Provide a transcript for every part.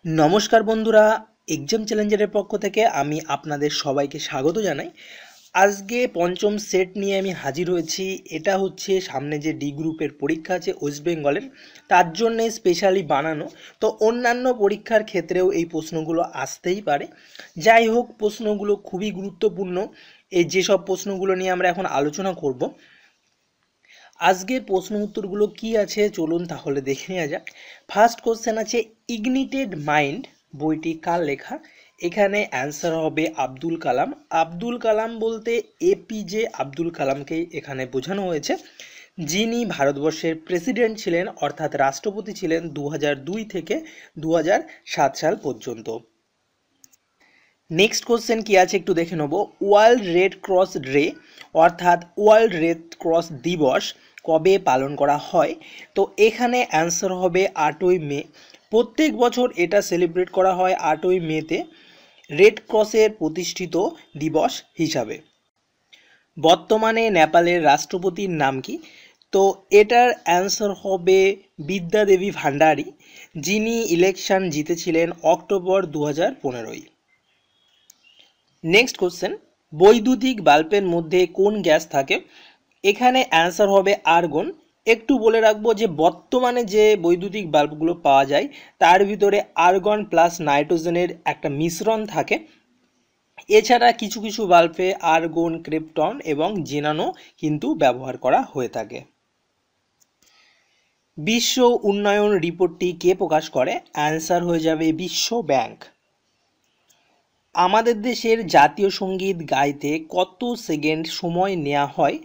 নমস্কার বন্ধুরা, এক্সাম চ্যালেঞ্জারের পক্ষ থেকে আমি আপনাদের সবাইকে স্বাগত জানাই। আজকে পঞ্চম সেট নিয়ে আমি হাজির হয়েছি। এটা হচ্ছে সামনে যে ডি গ্রুপের পরীক্ষা আছে ওয়েস্ট বেঙ্গলের, তার জন্যে স্পেশালি বানানো। তো অন্যান্য পরীক্ষার ক্ষেত্রেও এই প্রশ্নগুলো আসতেই পারে। যাই হোক, প্রশ্নগুলো খুবই গুরুত্বপূর্ণ। এই যেসব প্রশ্নগুলো নিয়ে আমরা এখন আলোচনা করব, আজকের প্রশ্ন উত্তরগুলো কি আছে চলুন তাহলে দেখে নেওয়া যাক। ফার্স্ট কোশ্চেন আছে, ইগনিটেড মাইন্ড বইটি কার লেখা? এখানে অ্যান্সার হবে আব্দুল কালাম। আব্দুল কালাম বলতে এপিজে আব্দুল কালামকেই এখানে বোঝানো হয়েছে, যিনি ভারতবর্ষের প্রেসিডেন্ট ছিলেন, অর্থাৎ রাষ্ট্রপতি ছিলেন 2002 থেকে 2007 সাল পর্যন্ত। নেক্সট কোশ্চেন কি আছে একটু দেখে নেব। ওয়ার্ল্ড রেড ক্রস ডে অর্থাৎ ওয়ার্ল্ড রেড ক্রস দিবস কবে পালন করা হয়? তো এখানে অ্যান্সার হবে 8ই মে। প্রত্যেক বছর এটা সেলিব্রেট করা হয় 8ই মেতে, রেড ক্রসের প্রতিষ্ঠিত দিবস হিসাবে। বর্তমানে নেপালের রাষ্ট্রপতির নাম কি? তো এটার অ্যান্সার হবে বিদ্যা দেবী ভান্ডারী, যিনি ইলেকশন জিতেছিলেন অক্টোবর 2015-ই। নেক্সট কোশ্চেন, বৈদ্যুতিক বাল্বের মধ্যে কোন গ্যাস থাকে? এখানে অ্যান্সার হবে আর্গন। একটু বলে রাখবো যে বর্তমানে যে বৈদ্যুতিক বাল্বগুলো পাওয়া যায় তার ভিতরে আর্গন প্লাস নাইট্রোজেনের একটা মিশ্রণ থাকে। এছাড়া কিছু কিছু বাল্বে আর্গন, ক্রিপ্টন এবং জেনানো কিন্তু ব্যবহার করা হয়ে থাকে। বিশ্ব উন্নয়ন রিপোর্টটি কে প্রকাশ করে? অ্যান্সার হয়ে যাবে বিশ্ব ব্যাংক। আমাদের দেশের জাতীয় সঙ্গীত গাইতে কত সেকেন্ড সময় নেওয়া হয়?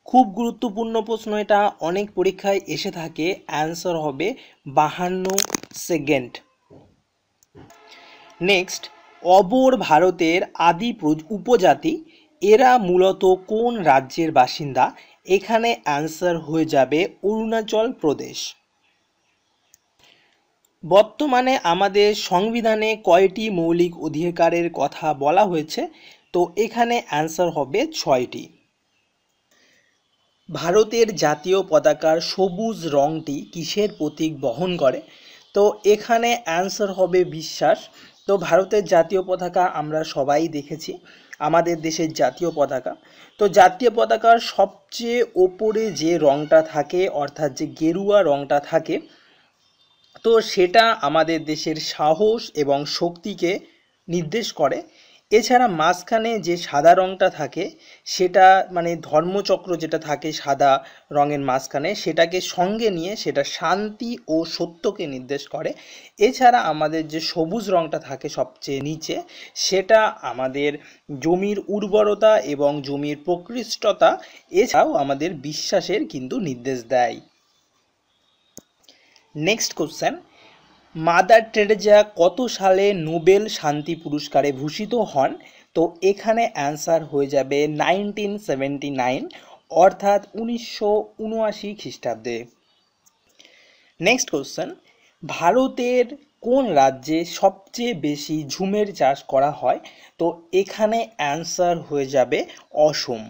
খুব গুরুত্বপূর্ণ প্রশ্ন এটা, অনেক পরীক্ষায় এসে থাকে। অ্যান্সার হবে 52 সেকেন্ড। নেক্সট, অবোর ভারতের আদি উপজাতি, এরা মূলত কোন রাজ্যের বাসিন্দা? এখানে অ্যান্সার হয়ে যাবে অরুণাচল প্রদেশ। বর্তমানে আমাদের সংবিধানে কয়টি মৌলিক অধিকারের কথা বলা হয়েছে? তো এখানে অ্যান্সার হবে 6টি। ভারতের জাতীয় পতাকার সবুজ রঙটি কিসের প্রতীক বহন করে? তো এখানে অ্যান্সার হবে বিশ্বাস। তো ভারতের জাতীয় পতাকা আমরা সবাই দেখেছি, আমাদের দেশের জাতীয় পতাকা। তো জাতীয় পতাকার সবচেয়ে ওপরে যে রঙটা থাকে, অর্থাৎ যে গেরুয়া রঙটা থাকে, তো সেটা আমাদের দেশের সাহস এবং শক্তিকে নির্দেশ করে। এছাড়া মাঝখানে যে সাদা রঙটা থাকে সেটা মানে ধর্মচক্র যেটা থাকে সাদা রঙের মাঝখানে, সেটাকে সঙ্গে নিয়ে সেটা শান্তি ও সত্যকে নির্দেশ করে। এছাড়া আমাদের যে সবুজ রঙটা থাকে সবচেয়ে নিচে, সেটা আমাদের জমির উর্বরতা এবং জমির প্রকৃষ্টতা, এছাড়াও আমাদের বিশ্বাসের কিন্তু নির্দেশ দেয়। নেক্সট কোশ্চেন, মাদার টেরেজা কত সালে নোবেল শান্তি পুরস্কারে ভূষিত হন? তো এখানে অ্যান্সার হয়ে যাবে 1979, অর্থাৎ 1979 খ্রিস্টাব্দে। নেক্সট কোশ্চেন, ভারতের কোন রাজ্যে সবচেয়ে বেশি ঝুমের চাষ করা হয়? তো এখানে অ্যান্সার হয়ে যাবে অসম।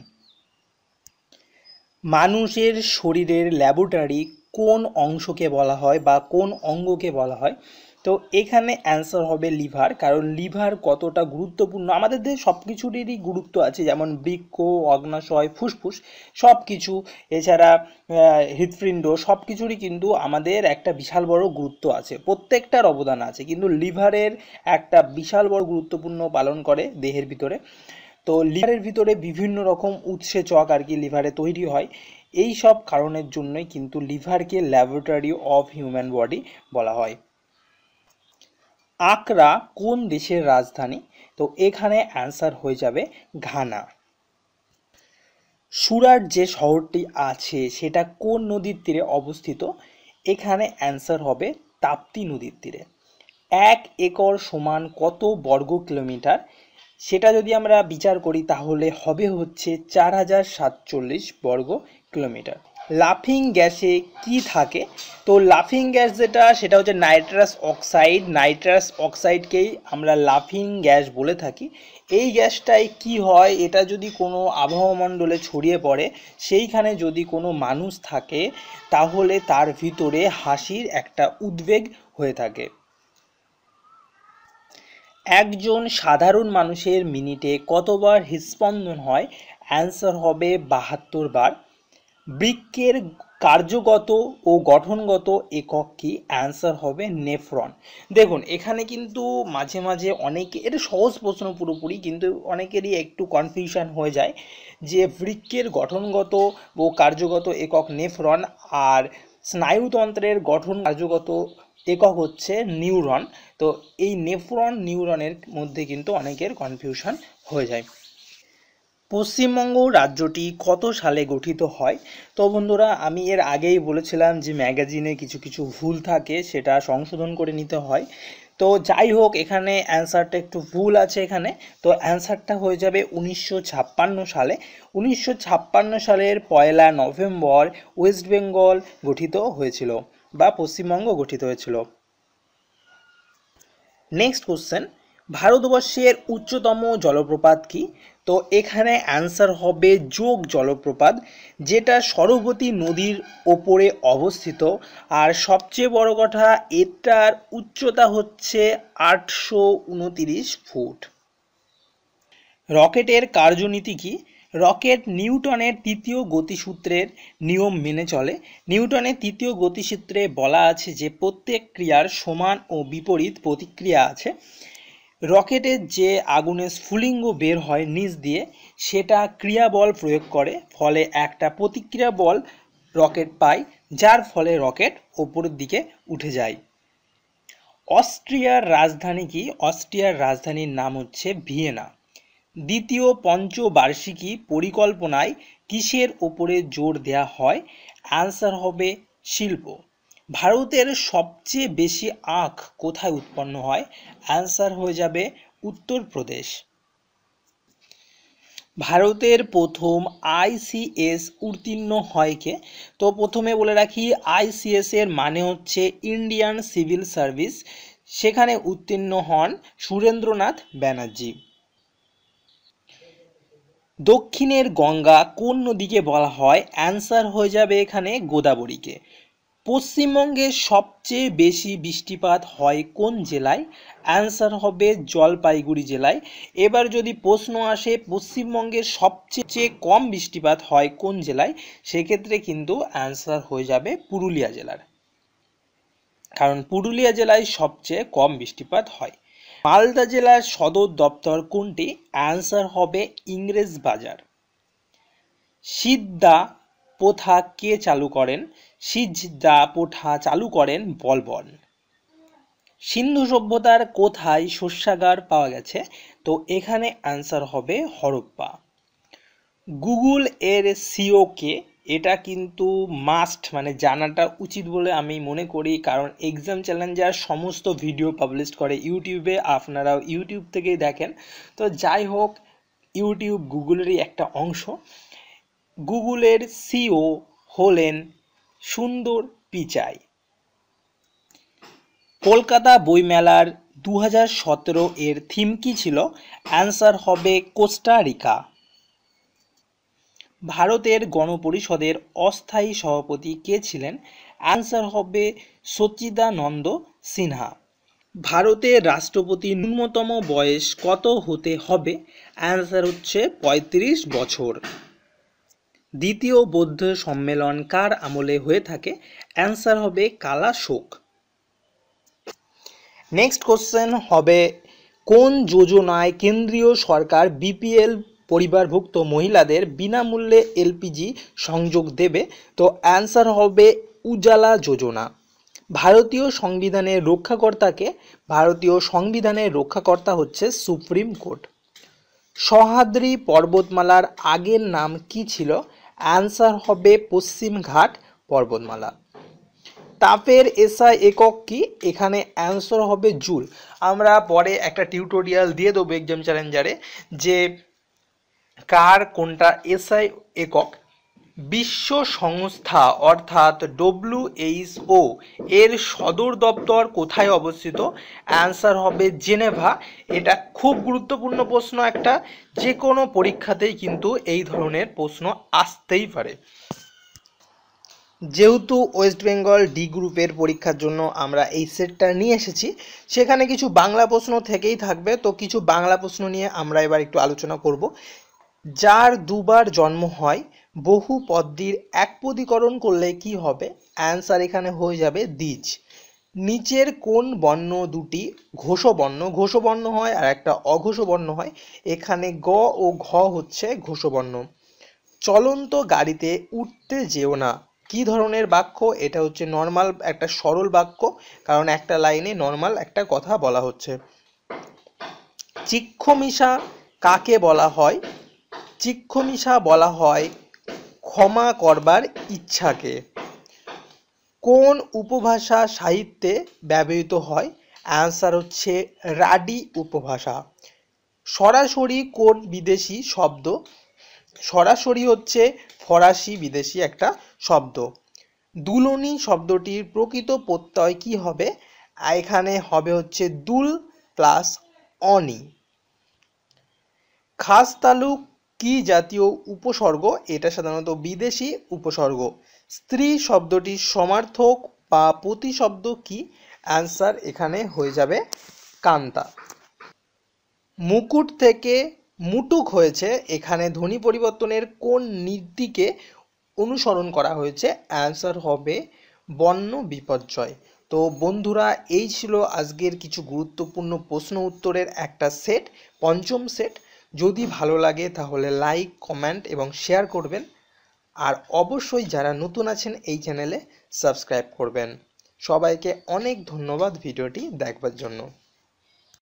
মানুষের শরীরের ল্যাবরেটরি কোন অংশকে বলা হয় বা কোন অঙ্গকে বলা হয়? তো এখানে অ্যান্সার হবে লিভার, কারণ লিভার কতটা গুরুত্বপূর্ণ, আমাদের দেহে সব কিছুরই গুরুত্ব আছে, যেমন বৃক্ক, অগ্নাশয়, ফুসফুস সব কিছু, এছাড়া হৃৎপিণ্ড, সব কিছুরই কিন্তু আমাদের একটা বিশাল বড় গুরুত্ব আছে, প্রত্যেকটার অবদান আছে, কিন্তু লিভারের একটা বিশাল বড় গুরুত্বপূর্ণ পালন করে দেহের ভিতরে। তো লিভারের ভিতরে বিভিন্ন রকম উৎসেচক আর কি লিভারে তৈরি হয়, এই সব কারণের জন্যই কিন্তু লিভারকে ল্যাবরেটরি অফ হিউম্যান বডি বলা হয়। আকরা কোন দেশের রাজধানী? তো এখানে অ্যান্সার হয়ে যাবে ঘানা। সুরাট যে শহরটি আছে সেটা কোন নদীর তীরে অবস্থিত? এখানে অ্যান্সার হবে তাপ্তি নদীর তীরে। 1 একর সমান কত বর্গ কিলোমিটার? সেটা যদি আমরা বিচার করি তাহলে হবে হচ্ছে 4047 বর্গ কিলোমিটার। লাফিং গ্যাসে কি থাকে? তো লাফিং গ্যাস যেটা সেটা হচ্ছে নাইট্রাস অক্সাইড, নাইট্রাস অক্সাইডকেই আমরা লাফিং গ্যাস বলে থাকি। এই গ্যাসটাই কি হয়, এটা যদি কোনো আবহাওয়া মণ্ডলে ছড়িয়ে পড়ে, সেইখানে যদি কোনো মানুষ থাকে তাহলে তার ভিতরে হাসির একটা উদ্বেগ হয়ে থাকে। একজন সাধারণ মানুষের মিনিটে কতবার হৃদস্পন্দন হয়? অ্যান্সার হবে 72 বার। বৃক্কের কার্যগত ও গঠনগত একক কি? অ্যান্সার হবে নেফ্রন। দেখুন এখানে কিন্তু মাঝে মাঝে অনেকে, এটা সহজ প্রশ্ন পুরোপুরি, কিন্তু অনেকেরই একটু কনফিউশন হয়ে যায় যে বৃক্কের গঠনগত ও কার্যগত একক নেফ্রন আর স্নায়ুতন্ত্রের গঠন কার্যগত একক হচ্ছে নিউরন। তো এই নেফ্রন নিউরনের মধ্যে কিন্তু অনেকের কনফিউশন হয়ে যায়। পশ্চিমবঙ্গ রাজ্যটি কত সালে গঠিত হয়? তো বন্ধুরা আমি এর আগেই বলেছিলাম যে ম্যাগাজিনে কিছু কিছু ভুল থাকে, সেটা সংশোধন করে নিতে হয়। তো যাই হোক, এখানে অ্যান্সারটা একটু ভুল আছে এখানে। তো অ্যান্সারটা হয়ে যাবে 1956 সালে। 1956 সালের 1 নভেম্বর ওয়েস্ট বেঙ্গল গঠিত হয়েছিল বা পশ্চিমবঙ্গ গঠিত হয়েছিল। নেক্সট কোশ্চেন, ভারতবর্ষের উচ্চতম জলপ্রপাত কি? তো এখানে অ্যান্সার হবে যোগ জলপ্রপাত, যেটা সরবতী নদীর ওপরে অবস্থিত। আর সবচেয়ে বড় কথা, এটার উচ্চতা হচ্ছে 829 ফুট। রকেটের কার্যনীতি কি? রকেট নিউটনের তৃতীয় গতিসূত্রের নিয়ম মেনে চলে। নিউটনের তৃতীয় গতিসূত্রে বলা আছে যে প্রত্যেক ক্রিয়ার সমান ও বিপরীত প্রতিক্রিয়া আছে। রকেটের যে আগুনের স্ফুলিঙ্গ বের হয় নিচ দিয়ে, সেটা ক্রিয়া বল প্রয়োগ করে, ফলে একটা প্রতিক্রিয়া বল রকেট পায়, যার ফলে রকেট ওপরের দিকে উঠে যায়। অস্ট্রিয়ার রাজধানী কি? অস্ট্রিয়ার রাজধানীর নাম হচ্ছে ভিয়েনা। দ্বিতীয় পঞ্চবার্ষিকী পরিকল্পনায় কিসের ওপরে জোর দেওয়া হয়? অ্যান্সার হবে শিল্প। ভারতের সবচেয়ে বেশি আখ কোথায় উৎপন্ন হয়? অ্যান্সার হয়ে যাবে উত্তরপ্রদেশ। ভারতের প্রথম আইসিএস উত্তীর্ণ হয় কে? তো প্রথমে বলে রাখি, আইসিএস এর মানে হচ্ছে ইন্ডিয়ান সিভিল সার্ভিস। সেখানে উত্তীর্ণ হন সুরেন্দ্রনাথ ব্যানার্জি। দক্ষিণের গঙ্গা কোন নদীকে বলা হয়? অ্যান্সার হয়ে যাবে এখানে গোদাবরীকে। পশ্চিমবঙ্গে সবচেয়ে বেশি বৃষ্টিপাত হয় কোন জেলায়? অ্যান্সার হবে জলপাইগুড়ি জেলায়। এবার যদি প্রশ্ন আসে পশ্চিমবঙ্গের সবচেয়ে কম বৃষ্টিপাত হয় কোন জেলায়, সেক্ষেত্রে কিন্তু অ্যান্সার হয়ে যাবে পুরুলিয়া জেলার, কারণ পুরুলিয়া জেলায় সবচেয়ে কম বৃষ্টিপাত হয়। মালদা জেলার সদর দপ্তর কোনটি? অ্যান্সার হবে ইংরেজবাজার। সিদ্ধা প্রথা কে চালু করেন? সিদ্ধা প্রথা চালু করেন বলবন। সিন্ধু সভ্যতার কোথায় শস্যাগার পাওয়া গেছে? তো এখানে অ্যান্সার হবে হরপ্পা। গুগল এর সিও কে? এটা কিন্তু মাস্ট, মানে জানাটা উচিত বলে আমি মনে করি, কারণ এক্সাম চ্যালেঞ্জার সমস্ত ভিডিও পাবলিশ করে ইউটিউবে, আপনারাও ইউটিউব থেকেই দেখেন। তো যাই হোক, ইউটিউব গুগলেরই একটা অংশ। গুগলের সিও হলেন সুন্দর পিচাই। কলকাতা বইমেলার 2017 এর থিম কি ছিল? অ্যান্সার হবে কোস্টারিকা। ভারতের গণপরিষদের অস্থায়ী সভাপতি কে ছিলেন? অ্যান্সার হবে সচ্চিদানন্দ সিনহা। ভারতের রাষ্ট্রপতির ন্যূনতম বয়স কত হতে হবে? অ্যান্সার হচ্ছে 35 বছর। দ্বিতীয় বৌদ্ধ সম্মেলন কার আমলে হয়ে থাকে? অ্যান্সার হবে কালা শোক। নেক্সট কোশ্চেন হবে, কোন যোজনায় কেন্দ্রীয় সরকার বিপিএল পরিবারভুক্ত মহিলাদের বিনামূল্যে এলপিজি সংযোগ দেবে? তো অ্যান্সার হবে উজালা যোজনা। ভারতীয় সংবিধানের রক্ষাকর্তাকে? ভারতীয় সংবিধানের রক্ষাকর্তা হচ্ছে সুপ্রিম কোর্ট। সহ্যাদ্রি পর্বতমালার আগের নাম কি ছিল? অ্যান্সার হবে পশ্চিমঘাট পর্বতমালা। তাপের এসআই একক কি? এখানে অ্যান্সার হবে জুল। আমরা পরে একটা টিউটোরিয়াল দিয়ে দেবো এক্সাম চ্যালেঞ্জারে যে কার কোনটা এসআই একক। বিশ্ব সংস্থা অর্থাৎ WHO এর সদর দপ্তর কোথায় অবস্থিত? অ্যান্সার হবে জেনেভা। এটা খুব গুরুত্বপূর্ণ প্রশ্ন একটা, যে কোনো পরীক্ষাতেই কিন্তু এই ধরনের প্রশ্ন আসতেই পারে। যেহেতু ওয়েস্ট বেঙ্গল ডি গ্রুপের পরীক্ষার জন্য আমরা এই সেটটা নিয়ে এসেছি, সেখানে কিছু বাংলা প্রশ্ন থেকেই থাকবে। তো কিছু বাংলা প্রশ্ন নিয়ে আমরা এবার একটু আলোচনা করব। যার দুবার জন্ম হয় বহু পদ্মীর একপদীকরণ করলে কি হবে? অ্যান্সার এখানে হয়ে যাবে দ্বিজ। নিচের কোন বর্ণ দুটি ঘোষবর্ণ? ঘোষবর্ণ হয় আর একটা অঘোষবর্ণ হয়, এখানে গ ও ঘ হচ্ছে ঘোষবর্ণ। চলন্ত গাড়িতে উঠতে যেও না কি ধরনের বাক্য? এটা হচ্ছে নর্মাল একটা সরল বাক্য, কারণ একটা লাইনে নর্মাল একটা কথা বলা হচ্ছে। চিক্ষমিষা কাকে বলা হয়? চিক্ষমিষা বলা হয় ক্ষমা করবার ইচ্ছাকে। কোন উপভাষা সাহিত্যে ব্যবহৃত হয়? অ্যান্সার হচ্ছে রাডি উপভাষা। সরাসরি কোন বিদেশি শব্দ? সরাসরি হচ্ছে ফরাসি বিদেশি একটা শব্দ। দুলনি শব্দটির প্রকৃত প্রত্যয় কি হবে? এখানে হবে হচ্ছে দুল প্লাস অনি। খাসতালু কি জাতীয় উপসর্গ? এটা সাধারণত বিদেশি উপসর্গ। স্ত্রী শব্দটির সমার্থক বা প্রতিশব্দ কি? অ্যান্সার এখানে হয়ে যাবে কান্তা। মুকুট থেকে মুটুক হয়েছে, এখানে ধ্বনি পরিবর্তনের কোন নীতিকে অনুসরণ করা হয়েছে? অ্যান্সার হবে বর্ণ বিপর্যয়। তো বন্ধুরা, এই ছিল আজকের কিছু গুরুত্বপূর্ণ প্রশ্ন উত্তরের একটা সেট, পঞ্চম সেট। যদি ভালো লাগে তাহলে লাইক, কমেন্ট এবং শেয়ার করবেন। আর অবশ্যই যারা নতুন আছেন এই চ্যানেলে সাবস্ক্রাইব করবেন। সবাইকে অনেক ধন্যবাদ ভিডিওটি দেখবার জন্য।